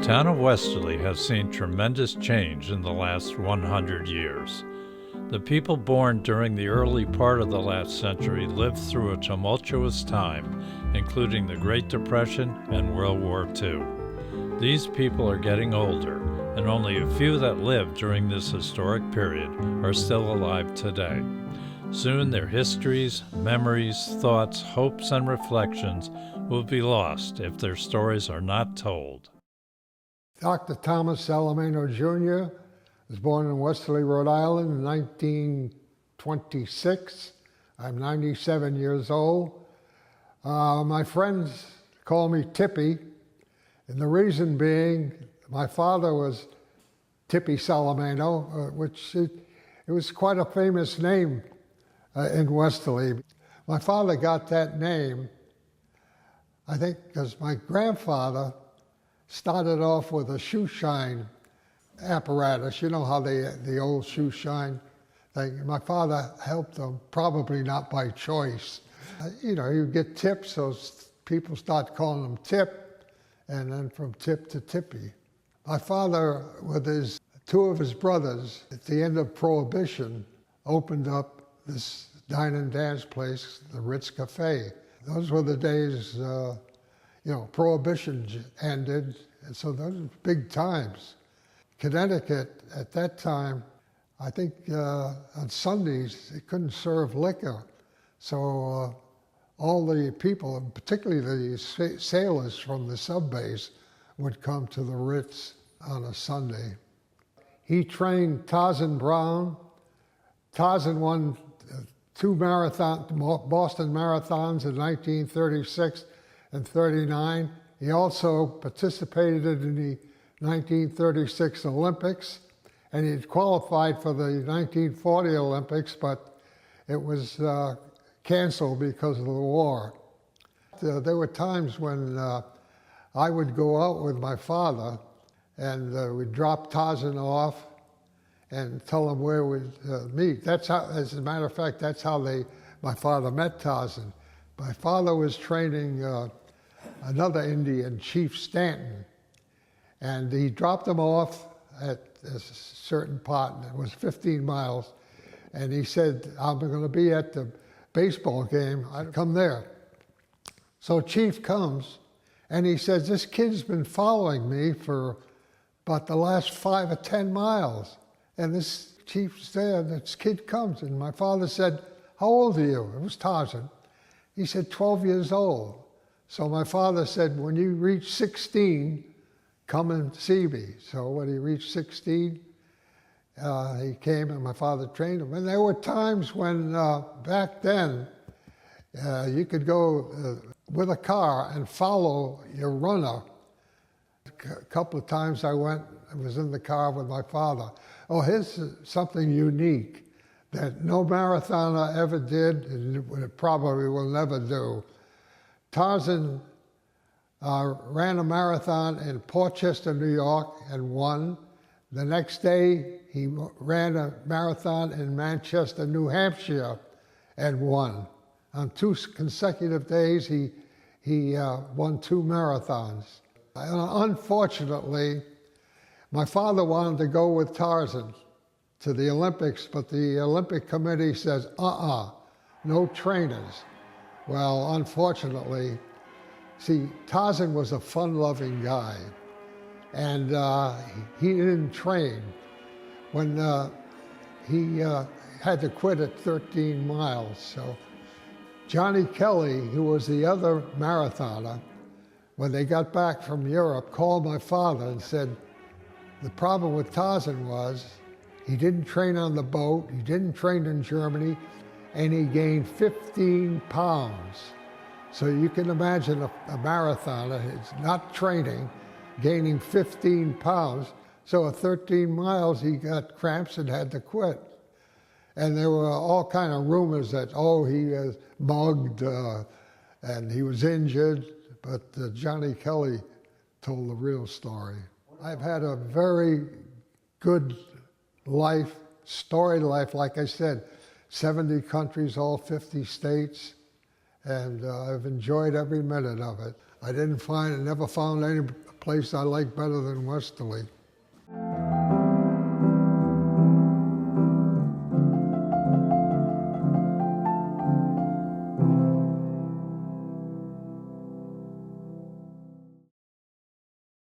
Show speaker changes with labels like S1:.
S1: town of Westerly has seen tremendous change in the last 100 years. The people born during the early part of the last century lived through a tumultuous time, including the Great Depression and World War II. These people are getting older, and only a few that lived during this historic period are still alive today. Soon their histories, memories, thoughts, hopes, and reflections will be lost if their stories are not told.
S2: Dr. Thomas Salimeno Jr. was born in Westerly, Rhode Island in 1926. I'm 97 years old. My friends call me Tippy, and the reason being my father was Tippy Salimeno, which it was quite a famous name in Westerly. My father got that name, I think, because my grandfather started off with a shoe shine apparatus. You know how the old shoe shine thing. My father helped them, probably not by choice. You get tips, so people start calling him Tip, and then from Tip to Tippy. My father, with two of his brothers, at the end of Prohibition, opened up this dine and dance place, the Ritz Cafe. Those were the days, Prohibition ended, and so those were big times. Connecticut, at that time, I think on Sundays, they couldn't serve liquor. So all the people, and particularly the sailors from the subbase, would come to the Ritz on a Sunday. He trained Tarzan Brown. Tarzan won two Boston marathons in 1936 and 39. He also participated in the 1936 Olympics, and he qualified for the 1940 Olympics, but it was canceled because of the war. There were times when I would go out with my father, and we'd drop Tarzan off and tell him where we'd meet. That's how, as a matter of fact, that's how my father met Tarzan. My father was training another Indian, Chief Stanton, and he dropped him off at a certain part, and it was 15 miles, and he said, I'm going to be at the baseball game, I'd come there. So Chief comes, and he says, this kid's been following me for about the last 5 or 10 miles. And this Chief's there, and this kid comes, and my father said, how old are you? It was Tarzan. He said, 12 years old. So my father said, when you reach 16, come and see me. So when he reached 16, he came, and my father trained him. And there were times when, back then, you could go with a car and follow your runner. A couple of times I was in the car with my father. Oh, here's something unique that no marathoner ever did, and it probably will never do. Tarzan ran a marathon in Portchester, New York, and won. The next day, he ran a marathon in Manchester, New Hampshire, and won. On 2 consecutive days, he won 2 marathons. Unfortunately, my father wanted to go with Tarzan to the Olympics, but the Olympic Committee says, no trainers. Well, unfortunately, see, Tarzan was a fun-loving guy, and he didn't train. When he had to quit at 13 miles, so Johnny Kelly, who was the other marathoner, when they got back from Europe, called my father and said, the problem with Tarzan was he didn't train on the boat, he didn't train in Germany, and he gained 15 pounds. So you can imagine a marathoner, it's not training, gaining 15 pounds. So at 13 miles, he got cramps and had to quit. And there were all kind of rumors that, he was mugged and he was injured, but Johnny Kelly told the real story. I've had a very good life, storied life, like I said, 70 countries, all 50 states, and I've enjoyed every minute of it. I never found any place I like better than Westerly.